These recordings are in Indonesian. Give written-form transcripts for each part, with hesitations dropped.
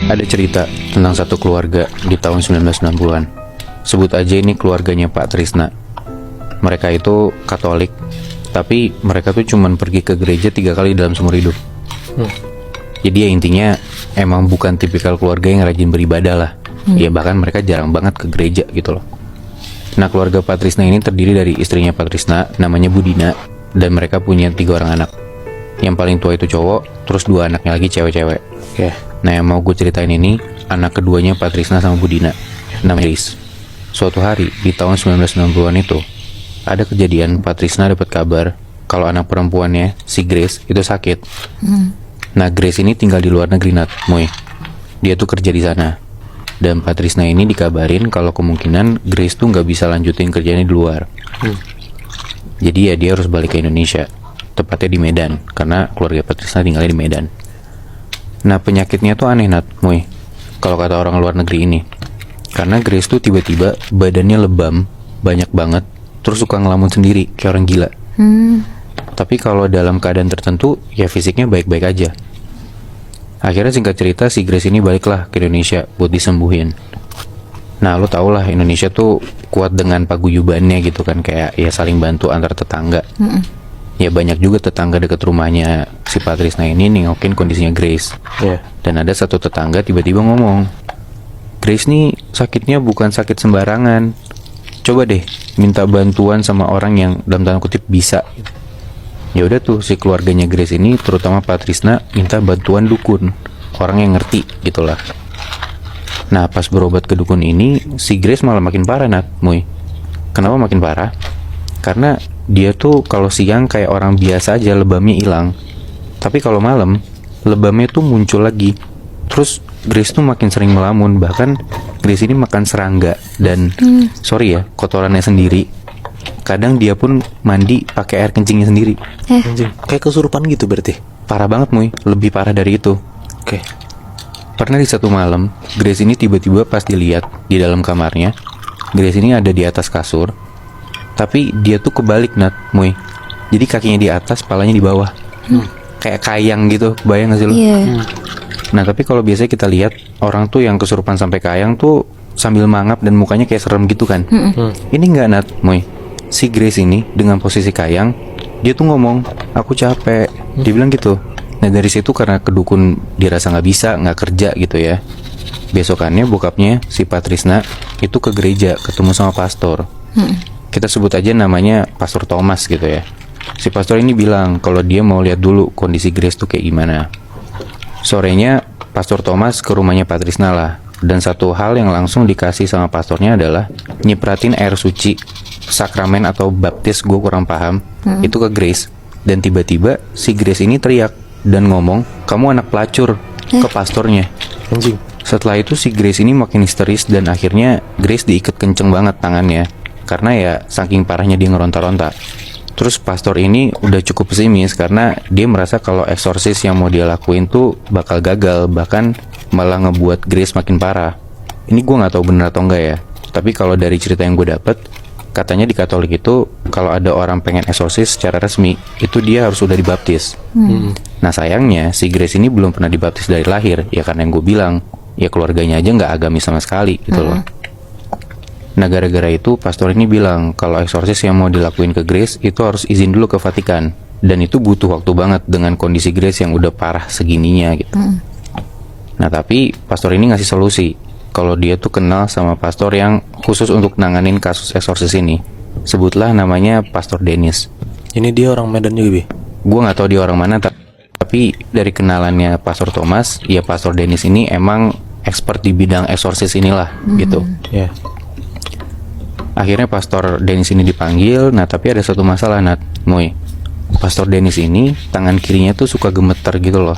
Ada cerita tentang satu keluarga di tahun 1990-an. Sebut aja ini keluarganya Pak Trisna. Mereka itu Katolik, tapi mereka tuh cuman pergi ke gereja 3 kali dalam seumur hidup. Jadi ya intinya emang bukan tipikal keluarga yang rajin beribadah lah. Ya bahkan mereka jarang banget ke gereja gitu loh. Nah, keluarga Pak Trisna ini terdiri dari istrinya Pak Trisna, namanya Budina, dan mereka punya 3 orang anak. Yang paling tua itu cowok, terus 2 anaknya lagi cewek-cewek. Nah, yang mau gue ceritain ini anak keduanya Pak Trisna sama Budina, namanya Grace. Suatu hari di tahun 1990-an itu ada kejadian Pak Trisna dapat kabar kalau anak perempuannya, si Grace, itu sakit. Nah, Grace ini tinggal di luar negeri, Moy. Dia tuh kerja di sana. Dan Pak Trisna ini dikabarin kalau kemungkinan Grace tuh nggak bisa lanjutin kerjanya di luar. Jadi ya dia harus balik ke Indonesia, tepatnya di Medan, karena keluarga Pak Trisna tinggalnya di Medan. Nah, penyakitnya tuh aneh, Moy, kalau kata orang luar negeri ini. Karena Grace tuh tiba-tiba badannya lebam, banyak banget, terus suka ngelamun sendiri, kayak orang gila. Tapi kalau dalam keadaan tertentu, ya fisiknya baik-baik aja. Akhirnya singkat cerita, si Grace ini baliklah ke Indonesia buat disembuhin. Nah, lo tau lah Indonesia tuh kuat dengan paguyubannya gitu kan, kayak ya saling bantu antar tetangga. Ya banyak juga tetangga deket rumahnya si Pak Trisna ini nengokin kondisinya Grace. Dan ada satu tetangga tiba-tiba ngomong, Grace nih sakitnya bukan sakit sembarangan. Coba deh minta bantuan sama orang yang dalam tanda kutip bisa. Ya udah tuh si keluarganya Grace ini, terutama Pak Trisna, minta bantuan dukun, orang yang ngerti gitulah. Nah, pas berobat ke dukun ini, si Grace malah makin parah, Moy. Kenapa makin parah? Karena dia tuh kalau siang kayak orang biasa aja, lebamnya hilang. Tapi kalau malam, lebamnya tuh muncul lagi. Terus Grace tuh makin sering melamun. Bahkan Grace ini makan serangga. Dan sorry ya, kotorannya sendiri. Kadang dia pun mandi pakai air kencingnya sendiri. Kayak kesurupan gitu berarti? Parah banget, Moy. Lebih parah dari itu. Pernah di satu malam, Grace ini tiba-tiba pas dilihat di dalam kamarnya, Grace ini ada di atas kasur, tapi dia tuh kebalik, Moy. Jadi kakinya di atas, palanya di bawah. Kayak kayang gitu, bayang gak sih lo? Nah, tapi kalau biasanya kita lihat orang tuh yang kesurupan sampai kayang tuh sambil mangap dan mukanya kayak serem gitu kan. Ini enggak, Moy. Si Grace ini dengan posisi kayang, dia tuh ngomong, aku capek. Dia bilang gitu. Nah, dari situ karena kedukun dirasa nggak bisa, nggak kerja gitu ya. Besokannya bokapnya si Pak Trisna itu ke gereja ketemu sama pastor. Kita sebut aja namanya Pastor Thomas gitu ya. Si pastor ini bilang kalau dia mau lihat dulu kondisi Grace tuh kayak gimana. Sorenya Pastor Thomas ke rumahnya Pak Trisna lah. Dan satu hal yang langsung dikasih sama pastornya adalah nyipratin air suci, sakramen atau baptis, gue kurang paham, itu ke Grace. Dan tiba-tiba si Grace ini teriak dan ngomong, kamu anak pelacur, ke pastornya. Setelah itu si Grace ini makin histeris dan akhirnya Grace diikat kenceng banget tangannya, karena ya saking parahnya dia ngeronta-ronta. Terus pastor ini udah cukup pesimis karena dia merasa kalau eksorsis yang mau dia lakuin tuh bakal gagal, bahkan malah ngebuat Grace makin parah. Ini gue nggak tahu benar atau enggak ya, tapi kalau dari cerita yang gue dapet, katanya di Katolik itu kalau ada orang pengen eksorsis secara resmi, itu dia harus udah dibaptis. Nah, sayangnya si Grace ini belum pernah dibaptis dari lahir, ya karena yang gue bilang, ya keluarganya aja nggak agamis sama sekali gitu loh. Nah, gara-gara itu pastor ini bilang kalau eksorsis yang mau dilakuin ke Grace itu harus izin dulu ke Vatikan, dan itu butuh waktu banget dengan kondisi Grace yang udah parah segininya gitu. Nah, tapi pastor ini ngasih solusi kalau dia tuh kenal sama pastor yang khusus untuk nanganin kasus eksorsis ini. Sebutlah namanya Pastor Dennis. Ini dia orang Medan juga, Bi? Gue gak tahu dia orang mana, tapi dari kenalannya Pastor Thomas, ya Pastor Dennis ini emang expert di bidang eksorsis inilah gitu. Akhirnya Pastor Dennis ini dipanggil. Nah, tapi ada satu masalah, Moy. Pastor Dennis ini tangan kirinya tuh suka gemeter gitu loh.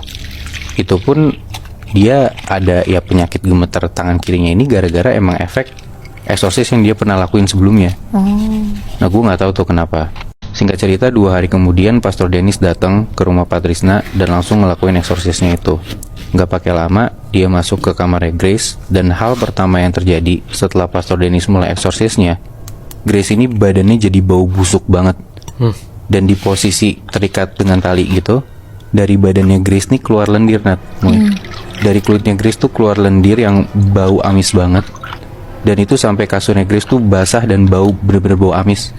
Itu pun dia ada ya penyakit gemeter tangan kirinya ini gara-gara emang efek eksorsis yang dia pernah lakuin sebelumnya. Nah, gue nggak tahu tuh kenapa. Singkat cerita, 2 hari kemudian Pastor Dennis datang ke rumah Pak Trisna dan langsung ngelakuin eksorsisnya itu. Nggak pakai lama, dia masuk ke kamarnya Grace, dan hal pertama yang terjadi setelah Pastor Dennis mulai eksorsisnya, Grace ini badannya jadi bau busuk banget. Dan di posisi terikat dengan tali gitu, dari badannya Grace nih keluar lendir, Nat. Dari kulitnya Grace tuh keluar lendir yang bau amis banget. Dan itu sampai kasurnya Grace tuh basah dan bau, bener-bener bau amis.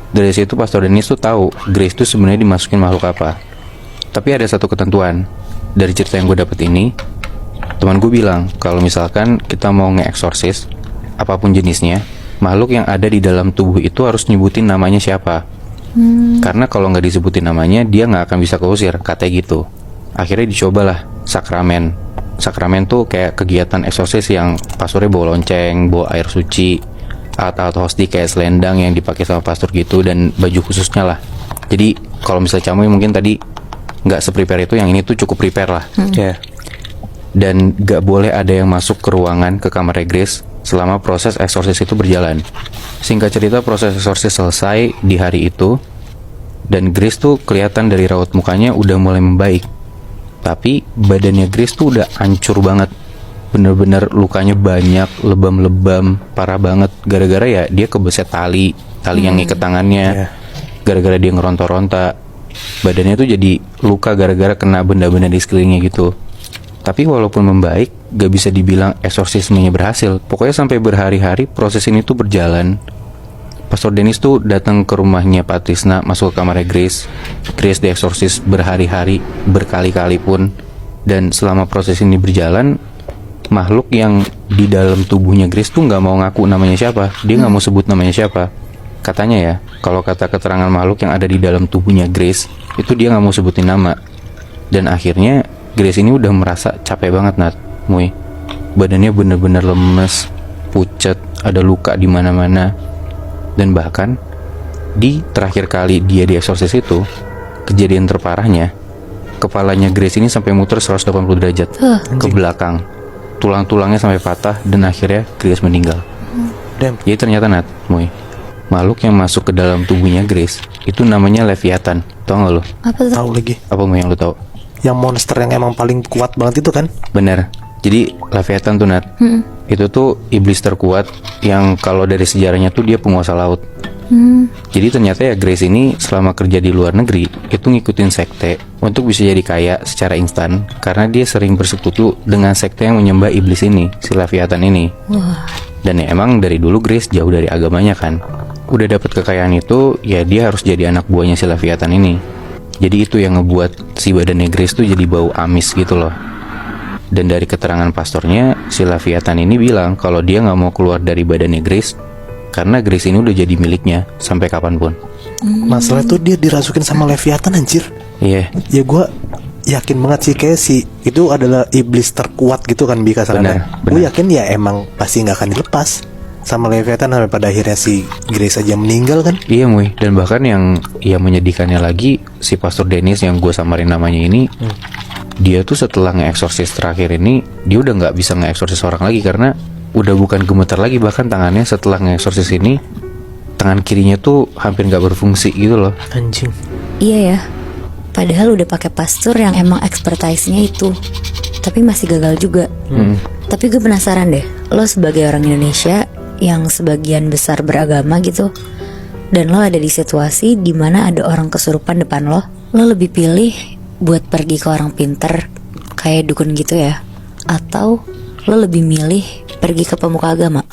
Dari situ Pastor Dennis tuh tahu Grace tuh sebenarnya dimasukin makhluk apa. Tapi ada satu ketentuan. Dari cerita yang gue dapet ini, teman gue bilang kalau misalkan kita mau nge-eksorsis apapun jenisnya, makhluk yang ada di dalam tubuh itu harus nyebutin namanya siapa. Karena kalau nggak disebutin namanya, dia nggak akan bisa keusir, katanya gitu. Akhirnya dicobalah sakramen. Sakramen tuh kayak kegiatan eksorsis yang pastornya bawa lonceng, bawa air suci, alat-alat hosti kayak selendang yang dipakai sama pastor gitu, dan baju khususnya lah. Jadi kalau misalnya Camuy mungkin tadi nggak se-prepare itu, yang ini tuh cukup prepare lah. Dan nggak boleh ada yang masuk ke ruangan, ke kamar Grace selama proses eksorsis itu berjalan. Singkat cerita, proses eksorsis selesai di hari itu, dan Grace tuh kelihatan dari raut mukanya udah mulai membaik. Tapi badannya Grace tuh udah hancur banget. Bener-bener lukanya banyak, lebam-lebam, parah banget. Gara-gara ya dia kebeset tali yang ngiket tangannya. Gara-gara dia ngeronta-ronta, badannya tuh jadi luka gara-gara kena benda-benda di sekelilingnya gitu. Tapi walaupun membaik, gak bisa dibilang eksorsismenya berhasil. Pokoknya sampai berhari-hari proses ini tuh berjalan. Pastor Dennis tuh datang ke rumahnya Pak Trisna, masuk ke kamarnya Grace. Grace dieksorsis berhari-hari, berkali-kali pun. Dan selama proses ini berjalan, makhluk yang di dalam tubuhnya Grace tuh gak mau ngaku namanya siapa. Dia gak mau sebut namanya siapa. Katanya ya, kalau kata keterangan makhluk yang ada di dalam tubuhnya Grace, itu dia gak mau sebutin nama. Dan akhirnya Grace ini udah merasa capek banget, Nat, Muy. Badannya bener-bener lemes, pucet, ada luka di mana-mana. Dan bahkan di terakhir kali dia dieksorsis itu, kejadian terparahnya, kepalanya Grace ini sampai muter 180 derajat ke belakang. Tulang-tulangnya sampai patah dan akhirnya Grace meninggal. Jadi ternyata, Nat, Muy, makhluk yang masuk ke dalam tubuhnya Grace itu namanya Leviathan. Tahu gak lo? Apa tuh? Tahu lagi. Apa Muy yang lo tahu? Yang monster yang emang paling kuat banget itu kan? Bener. Jadi Leviathan tuh, Nat, itu tuh iblis terkuat yang kalau dari sejarahnya tuh dia penguasa laut. Jadi ternyata ya Grace ini selama kerja di luar negeri itu ngikutin sekte untuk bisa jadi kaya secara instan, karena dia sering bersekutu dengan sekte yang menyembah iblis ini, si Leviathan ini. Dan ya emang dari dulu Grace jauh dari agamanya kan. Udah dapet kekayaan itu, ya dia harus jadi anak buahnya si Leviathan ini. Jadi itu yang ngebuat si badannya Grace tuh jadi bau amis gitu loh. Dan dari keterangan pastornya, si Leviathan ini bilang kalau dia gak mau keluar dari badannya Grace, karena Grace ini udah jadi miliknya sampai kapanpun. Masalah tuh dia dirasukin sama Leviathan, anjir. Iya. Ya gue yakin banget sih kayak si itu adalah iblis terkuat gitu kan, Bi, kasarannya. Benar. Gue yakin ya emang pasti gak akan dilepas sama Leviathan sampai pada akhirnya si Grace aja meninggal kan. Iya, Muy. Dan bahkan yang menyedihkannya lagi, si Pastor Dennis yang gue samarin namanya ini, dia tuh setelah nge-eksorsis terakhir ini, dia udah gak bisa nge-eksorsis orang lagi karena udah bukan gemetar lagi. Bahkan tangannya setelah nge-eksorsis ini, tangan kirinya tuh hampir gak berfungsi gitu loh. Anjing. Iya ya. Padahal udah pakai pastor yang emang expertise-nya itu, tapi masih gagal juga. Tapi gue penasaran deh, lo sebagai orang Indonesia yang sebagian besar beragama gitu, dan lo ada di situasi dimana ada orang kesurupan depan lo lebih pilih buat pergi ke orang pinter kayak dukun gitu ya, atau lo lebih milih pergi ke pemuka agama?